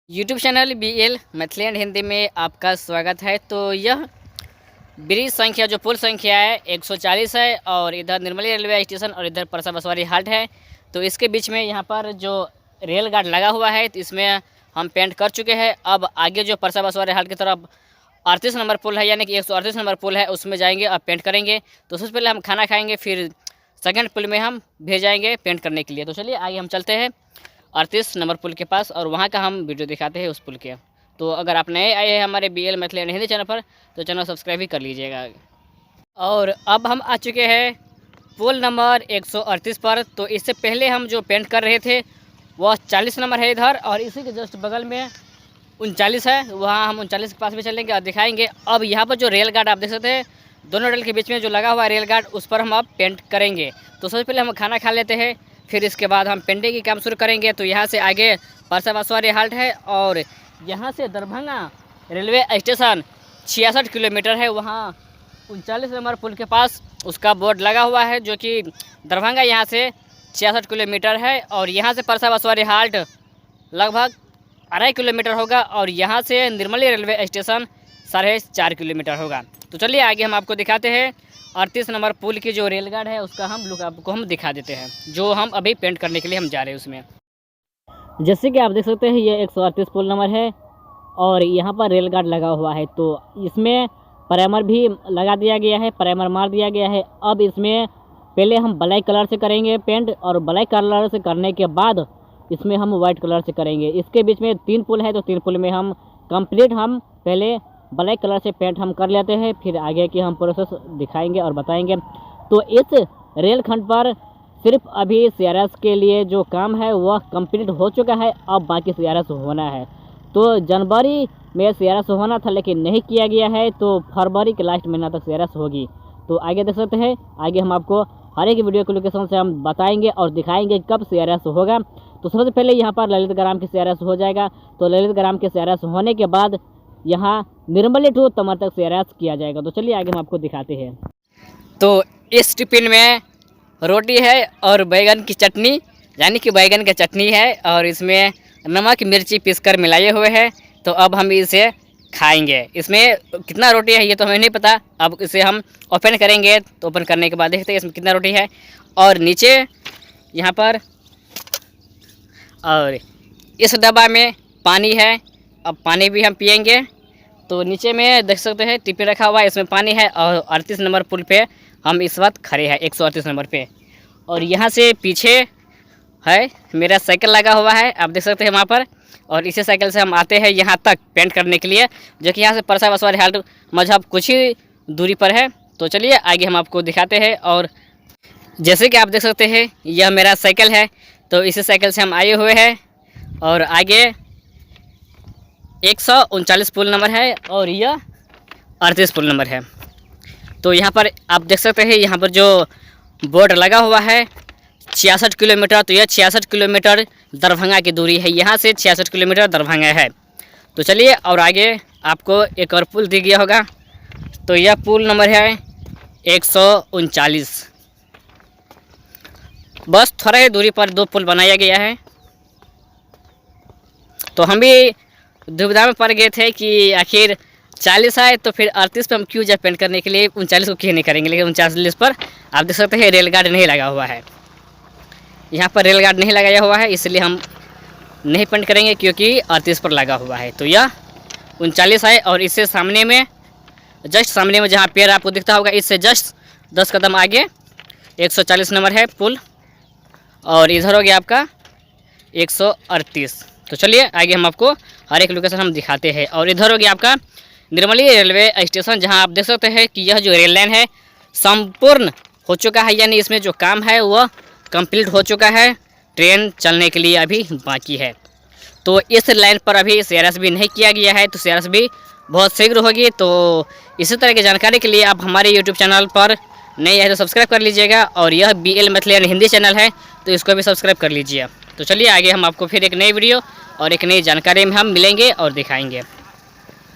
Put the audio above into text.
YouTube channel BL Maithili and Hindi में आपका स्वागत है। तो यह ब्रिज संख्या जो पुल संख्या है 140 है और इधर निर्मली रेलवे स्टेशन और इधर परसा बसवारी हाल्ट है। तो इसके बीच में यहाँ पर जो रेल गार्ड लगा हुआ है तो इसमें हम पेंट कर चुके हैं। अब आगे जो परसा बसवारी हाल्ट की तरफ 38 नंबर पुल है यानी कि 138 नंबर पुल है उसमें जाएंगे और पेंट करेंगे। तो सबसे पहले हम खाना खाएँगे, फिर सेकेंड पुल में हम भेजाएँगे पेंट करने के लिए। तो चलिए आगे हम चलते हैं 38 नंबर पुल के पास और वहाँ का हम वीडियो दिखाते हैं उस पुल के। तो अगर आप नए आए हैं हमारे BL Maithili and Hindi channel पर तो चैनल सब्सक्राइब भी कर लीजिएगा। और अब हम आ चुके हैं पुल नंबर 138 पर। तो इससे पहले हम जो पेंट कर रहे थे वह 40 नंबर है इधर, और इसी के जस्ट बगल में 39 है, वहाँ हम 39 के पास भी चलेंगे और दिखाएंगे। अब यहाँ पर जो रेल गार्ड आप देख सकते हैं दोनों रेल के बीच में जो लगा हुआ है रेल गार्ड, उस पर हम अब पेंट करेंगे। तो सबसे पहले हम खाना खा लेते हैं, फिर इसके बाद हम पेंटिंग की काम शुरू करेंगे। तो यहाँ से आगे परसा बसवारी हाल्ट है और यहाँ से दरभंगा रेलवे स्टेशन 66 किलोमीटर है। वहाँ 39 नंबर पुल के पास उसका बोर्ड लगा हुआ है जो कि दरभंगा यहाँ से 66 किलोमीटर है और यहाँ से परसा बसवारी हाल्ट लगभग 2.5 किलोमीटर होगा और यहाँ से निर्मली रेलवे स्टेशन 4.5 किलोमीटर होगा। तो चलिए आगे हम आपको दिखाते हैं 38 नंबर पुल की जो रेलगार्ड है उसका हम लुक आपको हम दिखा देते हैं, जो हम अभी पेंट करने के लिए हम जा रहे हैं उसमें। जैसे कि आप देख सकते हैं ये 138 पुल नंबर है और यहाँ पर रेलगार्ड लगा हुआ है। तो इसमें प्राइमर भी लगा दिया गया है, प्राइमर मार दिया गया है। अब इसमें पहले हम ब्लैक कलर से करेंगे पेंट और ब्लैक कलर से करने के बाद इसमें हम वाइट कलर से करेंगे। इसके बीच में 3 पुल है तो 3 पुल में हम कंप्लीट हम पहले ब्लैक कलर से पेंट हम कर लेते हैं, फिर आगे की हम प्रोसेस दिखाएंगे और बताएंगे। तो इस रेल खंड पर सिर्फ अभी CRS के लिए जो काम है वह कंप्लीट हो चुका है, अब बाकी CRS होना है। तो जनवरी में CRS होना था लेकिन नहीं किया गया है, तो फरवरी के लास्ट महीना तक CRS होगी। तो आगे देख सकते हैं, आगे हम आपको हर एक वीडियो के लोकेशन से हम बताएंगे और दिखाएंगे कब CRS होगा। तो सबसे पहले यहाँ पर ललित ग्राम की CRS हो जाएगा। तो ललित ग्राम के CRS होने के बाद यहाँ निर्मली टू तमर तक CRS किया जाएगा। तो चलिए आगे हम आपको दिखाते हैं। तो इस टिफिन में रोटी है और बैगन की चटनी, यानी कि बैगन की चटनी है और इसमें नमक मिर्ची पीसकर मिलाए हुए हैं। तो अब हम इसे खाएंगे। इसमें कितना रोटी है ये तो हमें नहीं पता, अब इसे हम ओपन करेंगे। तो ओपन करने के बाद देखते हैं इसमें कितना रोटी है। और नीचे यहाँ पर और इस डब्बा में पानी है, अब पानी भी हम पिएंगे। तो नीचे में देख सकते हैं टिफिन रखा हुआ है, इसमें पानी है और 38 नंबर पुल पे हम इस वक्त खड़े हैं 138 नंबर पे। और यहाँ से पीछे है मेरा साइकिल लगा हुआ है, आप देख सकते हैं वहाँ पर। और इसी साइकिल से हम आते हैं यहाँ तक पेंट करने के लिए, जो कि यहाँ से परसा बसवारी हाल्ट मजहब कुछ ही दूरी पर है। तो चलिए आगे हम आपको दिखाते हैं। और जैसे कि आप देख सकते हैं यह मेरा साइकिल है, तो इसी साइकिल से हम आए हुए हैं और आगे 139 पुल नंबर है और यह 38 पुल नंबर है। तो यहाँ पर आप देख सकते हैं यहाँ पर जो बोर्ड लगा हुआ है 66 किलोमीटर, तो यह 66 किलोमीटर दरभंगा की दूरी है, यहाँ से 66 किलोमीटर दरभंगा है। तो चलिए और आगे आपको एक और पुल दिख गया होगा, तो यह पुल नंबर है 139। बस थोड़ा ही दूरी पर 2 पुल बनाया गया है। तो हम भी दुविधा में पड़ गए थे कि आखिर 40 आए तो फिर 38 पे हम क्यों जाए पेंट करने के लिए, 39 को क्यों नहीं करेंगे। लेकिन 39 पर आप देख सकते हैं रेलगार्ड नहीं लगा हुआ है, यहाँ पर रेलगार्ड नहीं लगाया हुआ है, इसलिए हम नहीं पेंट करेंगे क्योंकि 38 पर लगा हुआ है। तो यह 39 है और इससे सामने में जस्ट सामने में जहाँ पेड़ आपको दिखता होगा इससे जस्ट 10 कदम आगे 140 नंबर है पुल और इधर हो गया आपका 138। तो चलिए आगे हम आपको हर एक लोकेशन हम दिखाते हैं। और इधर हो गया आपका निर्मली रेलवे स्टेशन, जहां आप देख सकते हैं कि यह जो रेल लाइन है संपूर्ण हो चुका है, यानी इसमें जो काम है वह कंप्लीट हो चुका है, ट्रेन चलने के लिए अभी बाकी है। तो इस लाइन पर अभी CRS भी नहीं किया गया है, तो CRS भी बहुत शीघ्र होगी। तो इसी तरह की जानकारी के लिए आप हमारे YouTube चैनल पर नए है तो सब्सक्राइब कर लीजिएगा और यह BL Maithili and Hindi channel है तो इसको भी सब्सक्राइब कर लीजिए। तो चलिए आगे हम आपको फिर एक नई वीडियो और एक नई जानकारी में हम मिलेंगे और दिखाएंगे।